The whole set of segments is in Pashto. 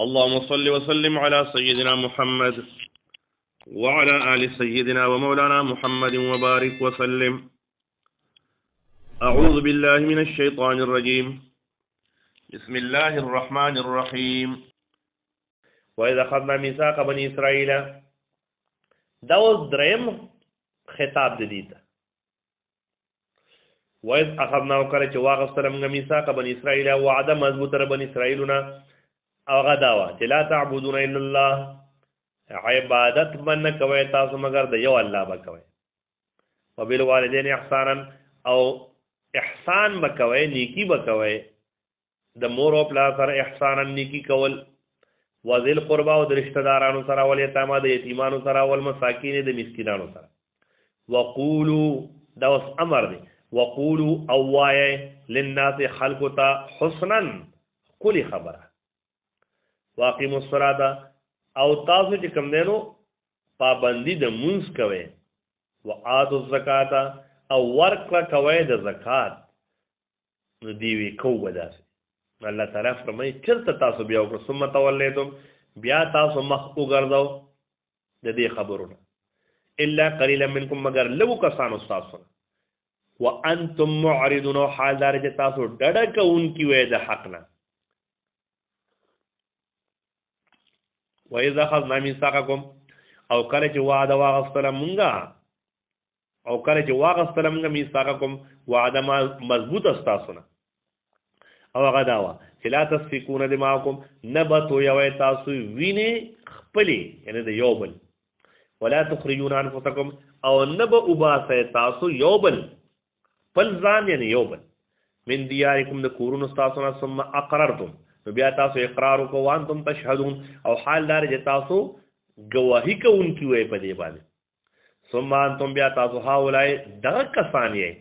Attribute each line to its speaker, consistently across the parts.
Speaker 1: اللهم صل وسلم على سيدنا محمد وعلى آل سيدنا ومولانا محمد وبارك وسلم. أعوذ بالله من الشيطان الرجيم. بسم الله الرحمن الرحيم. وإذا أخذنا ميثاق بني إسرائيل، دوز درهم خطاب ديتا. وإذ أخذنا وكالة واغستر من ميثاق بني إسرائيل وعد مضبوط بني إسرائيلنا او غداوا چې لا تعبدون الا الله، عبادت من کوي تاسو مگر د یو الله به کوي. وبالوالدین احسانا، او احسان بکوي، نیکی بکوي، د مور او پلار سره احسانا نیکی کول. وذل قربا، او د رشتہ دارانو سره، ول یتامى د یتیمانو سره، ول مساکین د مسکینانو سره. وقولوا، دا اوس امر دی، وقولوا اوای للناس خلقتا حسنا، کلی خبره. واقیموا الصلاة، او تاسو چې کوم دینو پابندی د مونږ کوي. وآتوا الزکاة، او ورکړه کوي د زکات. نو دیوی کو بداسي الله تعالی فرمایي چرته تاسو بیا وکړو ثم تولیتم، بیا تاسو مخ وګرځاو د دې خبرونه. الا قليلا منکم، مگر لو کسانو تاسو. وانتم معرضون، حال دار چې تاسو ډډه کوونکی وای د حق نه. وإذا أخذنا ميثاقكم، او کله چې وعده واغستله مونږه، او کله چې واغستله مونږه ميثاقكم، وعده مضبوط استاسونه. او هغه دا وه چې لا تسفكون دماءكم، نبتو یوی تاسو وینې خپلې، یعنی د یو بل. ولا تخرجون انفسکم، او نب اوباسئ تاسو یو بل، خپل ځان یعنی یو بل. من دیارکم، د کورونو ستاسو نه. ثم اقررتم، نو بیا تاسو اقرار وکړو. وانتم تشهدون، او حال دار چې تاسو گواهی کوونکي وئ په دې باندې. ثم انتم، بیا تاسو هؤلاء دغه کسان یې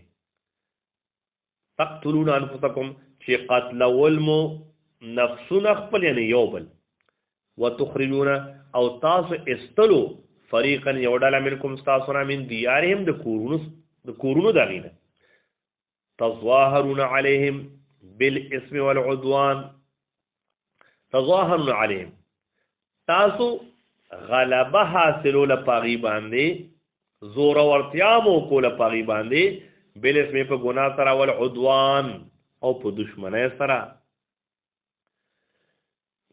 Speaker 1: تقتلون انفسکم، چې قتلول مو نفسونه خپل یعنی یو بل. وتخرجون، او تاسو استلو فریقا یو ډله منکم ستاسو نه، من دیارهم، د کورونو د هغې نه. تظاهرون علیهم بالاسم والعدوان، تظاهرون علیهم، تاسو غلبه حاصلو لپاغي باندې، زور ورتیا مو کو لپاغي باندې، بالاسم په ګناه سره، والعدوان او په دشمنی سره.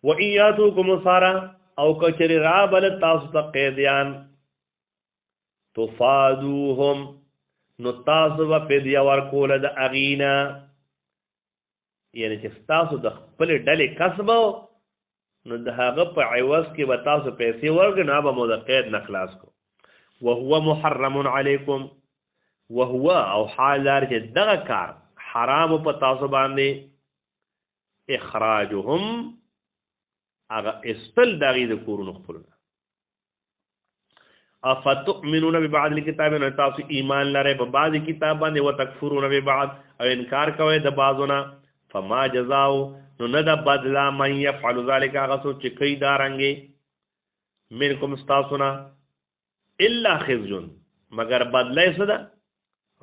Speaker 1: وإن یاتوکم اسارا، او کچری را بل تاسو ته قیدیان، تفادوهم، نو تاسو به فدیه ورکول د اغینا، یعنی چې تاسو د خپل ډلې کسبو، نو د هغه په عوض کې به تاسو پیسې ورکړئ، نو به مو د قید نه خلاص کو. وهو محرم علیکم، وهو، او حال دار چې دغه کار حرام په تاسو باندې. اخراجهم، هغه استل دغې د کورونو خپلونه. افتؤمنون ببعض الكتاب، نو تاسو ایمان لرئ په بعض کتاب باندې. وتکفرون ببعض، او انکار کوئ د بعضونه. فما جزاؤ، نو نه د بدلا من یفعل ذلک، هغه څوک چې کوي دا رنګې منکم ستاسو نه، الا خزي، مگر بدله یې څه ده؟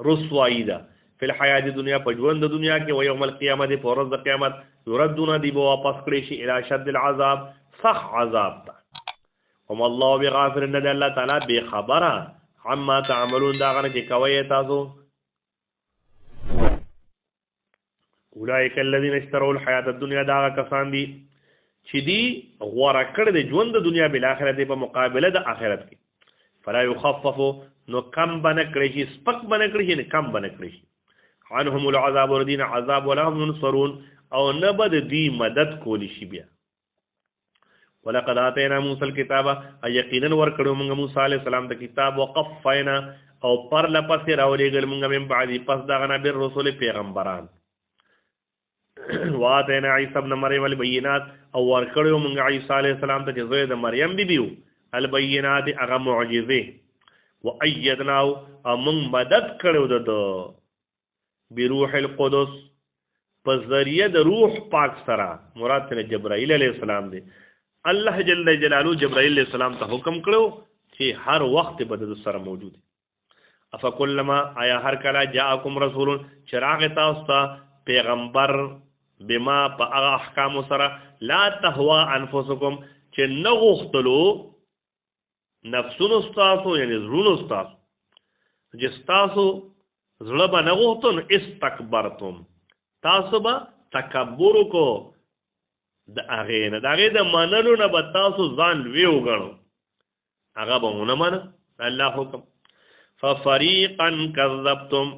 Speaker 1: رسوایي ده. فی الحیات دنیا، په ژوند د دنیا کې. و یوم القیامت، په ورځ د قیامت. یردون، دی به واپس کړی شي الی شد العذاب، سخت عذاب ته. وما الله بغافل، نه دی الله تعالی بې خبره عما تعملون، دا هغه نه چې کوئ تاسو. اولئک الذین اشتروا الحیات الدنیا، دا هغه کسان دي چې دی غوره کړی د ژوند د دنیا بالآخرت، په مقابله د آخرت کې. فلا یخفف، نو کم به نه کړی شي، سپک به نه کړی شي، کم به نه کړی شي. عنهم العذاب، ردین عذاب، ولا هم ينصرون، او نه به د دوی مدد کولی شي بیا. ولقد آتینا موسی الکتاب، یقینا ورکړو موږ موسی علیه السلام ته کتاب. وقفینا، او پر لپسې راولېږل موږ من بعد، پس دغه نه بالرسل، پیغمبران. وآتینا عیسی ابن مریم البینات، او ورکړو موږ عیسی علیه السلام ته چې زوی د مریم بیبي و، البینات، هغه معجزې. وأیدناه، او موږ مدد کړو د بروح القدس، په ذریعه د روح پاک سره. مراد ته جبرائیل علیه السلام دی. الله جل جلاله جبرائیل علیہ السلام ته حکم کړو چې هر وخت به د سره موجود. افکلما، آیا هر کله جاءکم رسول، چراغ تاسو ته پیغمبر بما په هغه احکام سره لا تهوا انفسکم چې نه غوښتلو نفسونو ستاسو یعنی زړونو ستاسو چې ستاسو زړه به نه غوښتو نو استکبرتم تاسو به تکبر وکړو د هغې نه د هغې د منلو نه به تاسو ځان لوی وګڼو هغه به ونه منه الله حکم ففریقا کذبتم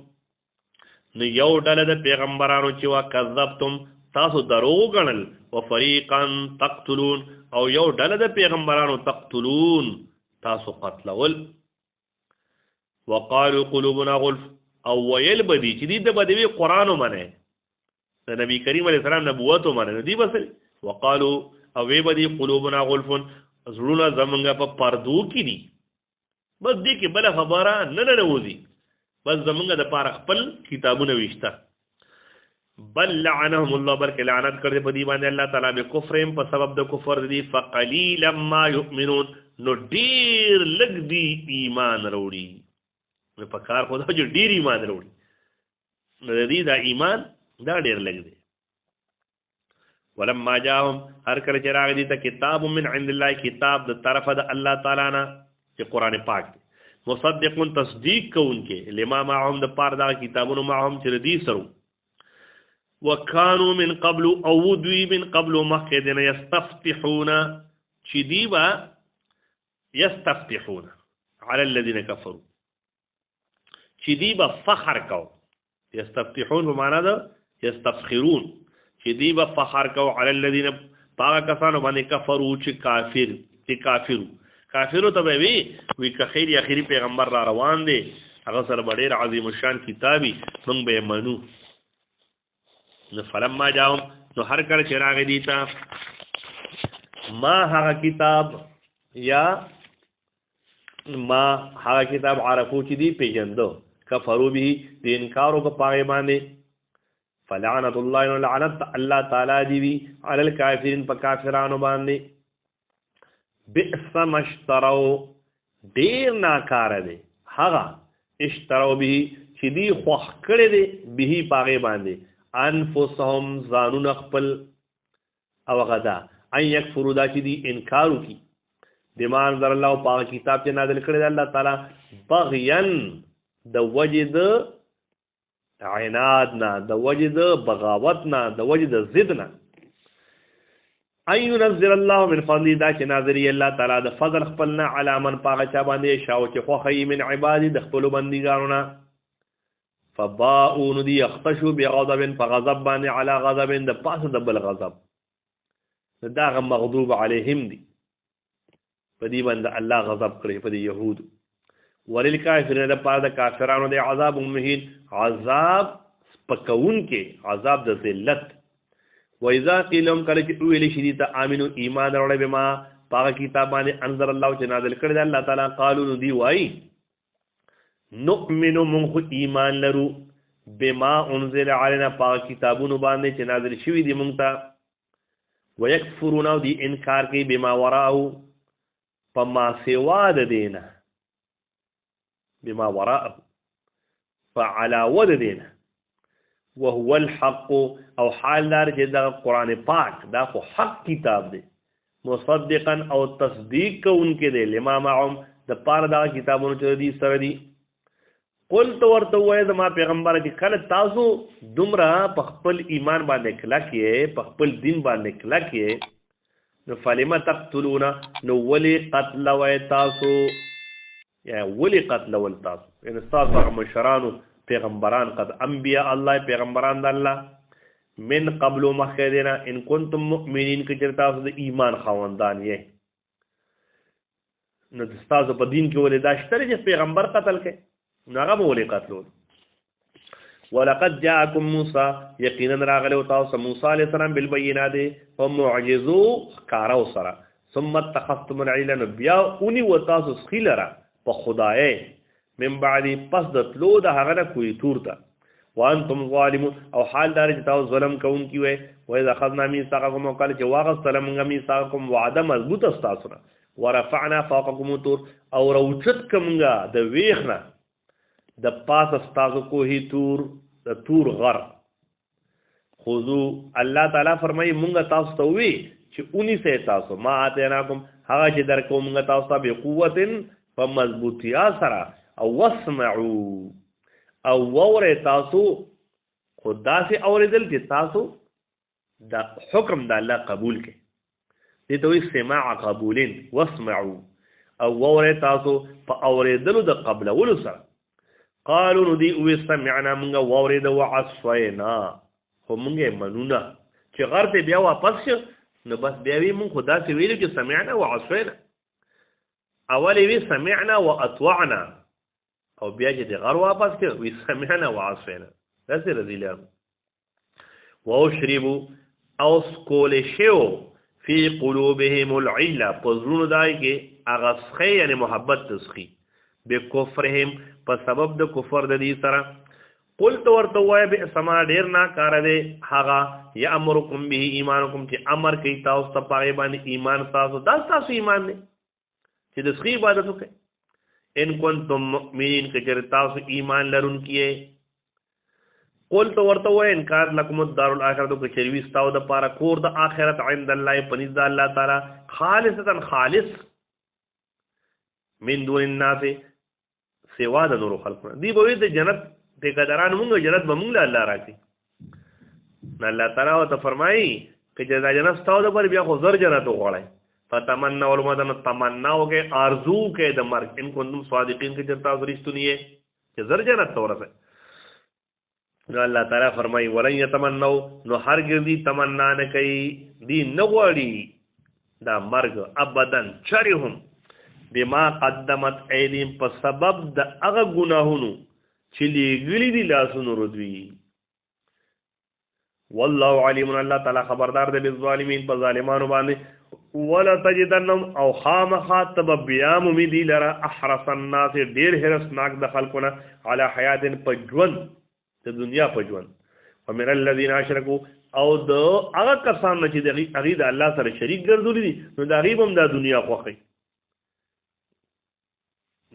Speaker 1: نو یو ډله د پیغمبرانو چې وا کذبتم تاسو دروغ وګڼل وفریقا تقتلون او یو ډله د پیغمبرانو تقتلون تاسو قتلول وقالوا قلوبنا غلف او ویل بدی چې دې د بدوی قرآن ومنه د نبی کریم علیه السلام نبوت ومنه دی بس وقالو او وی بدی قلوبنا غلف زړونه زمونږ په پردو کې دي بس دې کې بل خبره نه نوځي بس زمونږ د پاره خپل کتابونه وشته بل لعنهم الله بلک لعنت کړي په دې باندې الله تعالی به کفرهم په سبب د کفر دي فقلیلا ما یؤمنون نو ډیر لږ دی ایمان وروړي نو په کار خو دا چې ډیر ایمان وروړي نو دې دا ایمان دا ډیر لږ دی ولما جاءهم هر کله چې راغی دي ته کتاب من عند الله کتاب د طرفه د الله تعالی نه چې قران پاک دی مصدقون تصدیق کوونکې لما معهم د پاره دا کتابونو معهم چې دې سره وكانوا من قبل او دوی من قبل مخدن يستفتحون شديبا يستفتحون على الذين كفروا شديبا فخر کو يستفتحون بمعنى ده يستفخرون شديبا فخر کو على الذين باغ کسانو باندې کفروا چې کافرو ته وی که خیر اخیری پیغمبر را روان دی هغه سره ډېر عظیم الشان کتابي موږ به منو نو فلما جاءهم نو هر کله چې راغی دي تا ما هغه کتاب یا ما هغه کتاب عرفو چې دی پیژندو کفرو به د انکارو په پای باندې فلعنت الله لعنت الله تعالی دی وی علی الکافرین په کافرانو باندې بئس ما اشتروا ډیر ناکاره دی هغه اشتروا به چې دی خوښ کړی دی به پای باندې انفسهم زانون خپل او غدا ان یکفروا دا چې دی انکار وکي دمان در الله پاک کتاب چې نازل کړی دی الله تعالی بغیان د وجد عناد نه د وجد بغاوت نه د وجد ضد نه ان ينزل الله من فضل دا چې نازل الله تعالی د فضل خپلنا علی من پاک چا باندې شاو چې خو خی من عبادی د خپل بندګانو نه فباؤون دی اختشو بغضب فغضب باندې على غضب د پاسه د بل غضب دا غ مغضوب علیهم دی په دې باندې الله غضب کړی په دې يهود وللکافرین د پاره د کافرانو د عذاب مهین عذاب پکون کې عذاب د ذلت و اذا قیلهم کله چې ویل شي ته امنو ایمان وروړي بما پاک کتاب باندې انزل الله چې نازل کړی دی الله تعالی قالو دی وای نؤمن من ایمان لرو بما انزل علينا پاک کتابونو باندې چې نازل شوی دی مونږ ته ويكفرون دی انکار کوي بما وراءه فما سوا د دینه بما وراءه فعلى ود دینه وهو الحق او حال دار چې دا قران پاک دا خو حق کتاب دی مصدقا او تصدیق کوونکې دی لما معهم د پاره دا کتابونو چې دي سره دي قلت ورته وای زما پیغمبر چې کله تاسو دومره په خپل ایمان باندې کلک یې په خپل دین باندې کلک یې نو فلما تقتلون نو ولي قتل وای تاسو یا ولي قتل ول تاسو ان تاسو مشرانو پیغمبران قد انبیاء الله پیغمبران د الله من قبل مخدنا ان کنتم مؤمنین که تاسو د ایمان خواندان یې نو تاسو په دین کې ولې دا شته چې پیغمبر قتل کړي نغه مولي قتلون ولقد جاءكم موسى يقينا راغله تاسو موسی عليه السلام بالبينات ومعجزو کارو سره ثم اتخذتم العجل بیا اونی وتاسو خلرا په خدای من بعد پس د تلو د هغه نه کوی تورته وانتم ظالمون او حال دار چې تاسو ظلم کوونکی وي و اذا اخذنا ميثاقكم وقال چې واغسلم ميثاقكم وعده مضبوط تاسو ورفعنا فوقكم الطور او روچت کومګه د ویخنه د پاس استاسو کوهی تور د تور غر خذو الله تعالی فرمایي مونږ تاسو ته وی چې اونی سه تاسو ما اتیناکم هغه چې درکو مونږ تاسو ته به قوت په مضبوطیا سره او واسمعوا او وره تاسو خدا سے اوریدل چې تاسو دا حکم د الله قبول کړي دې ته وی سماع قبولین واسمعوا او وره تاسو په اوریدلو د قبلولو سره قالوا ندي وسمعنا مونږ وورید وعصینا خو مونږه منونه چې غرته بیا واپس شو نو بس بیا وی مونږ خدا سي ویلو چې سمعنا وعصینا اول وی سمعنا واطوعنا او بیا چې غر واپس کړ وی سمعنا وعصینا داسې رضیله واشربوا او سکول شو فی قلوبهم العله پزرون دای کې اغسخه یعنی محبت تسخی بکفرهم په سبب د کفر د دې سره قلت ورته وای به سما ډیر نا کار دی هغه یامرکم به ایمانکم چې امر کوي تاسو ته پای باندې ایمان تاسو دا تاسو ایمان نه چې د سخی عبادت وکړي ان کنتم مؤمنین کچر تاسو ایمان لرونکي قلت ورته وای انکار لکم الدار الاخرته کچری وستاو د پاره کور د اخرت عند الله پنځ د الله تعالی خالصتا خالص من دون الناس سوا د نور خلقنا دی به د جنت د قدران مونږ جنت به مونږ له الله راځي الله تعالی او ته فرمایي چې دا جنت ستاسو د پر بیا خو زر جنت وغواړي فتمنوا المدن تمنا وکي ارزو کې د مرګ ان کوم صادقین کې چې تاسو رښتونی یې چې زر جنت تورسه نو الله تعالی فرمایي ولن يتمنوا نو هرګ دي تمنا نه کوي دی نه غواړي دا مرګ ابدن چرهم بما قدمت ایدیم په سبب د هغه ګناهونو چې لګلی دي لاسونو ردوي والله علیم الله تعالی خبردار دی بالظالمین په ظالمانو باندې ولا تجدنهم او خامخات بیام امیدی لرا احرس الناس ډیر هرسناک د خلقونه علی حیات په ژوند د دنیا په ژوند ومن الذين اشركوا او د هغه کسان چې د الله سره شریک ګرځولي دي نو د غیب هم د دنیا خوخي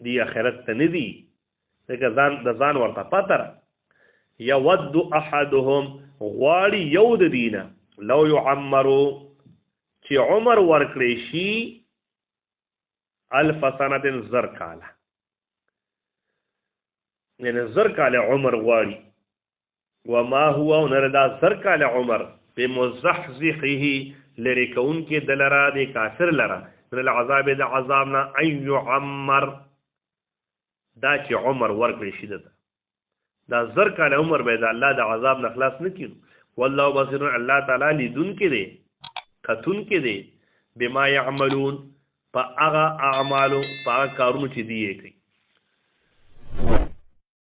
Speaker 1: دی آخرت ته نه دی دغه ځان د ځان ورته پاتره یود احدهم غواړي یو د دینه لو يعمروا چې عمر ورکړي شي الف سنه زر کاله یعنی زر کاله عمر غواړي وما هو نردا زر کاله عمر بمزحزحه لريكون کې دلرا د کافر لرا من العذاب د عذابنا ان يعمر دا چې عمر ورکړي شي دا زر کاله عمر به د الله د عذاب نه خلاص نه کیږي والله بصیر الله تعالی لیدون کې دی کتون کې دی بما يعملون په هغه اعمالو په کارونو چې دی کوي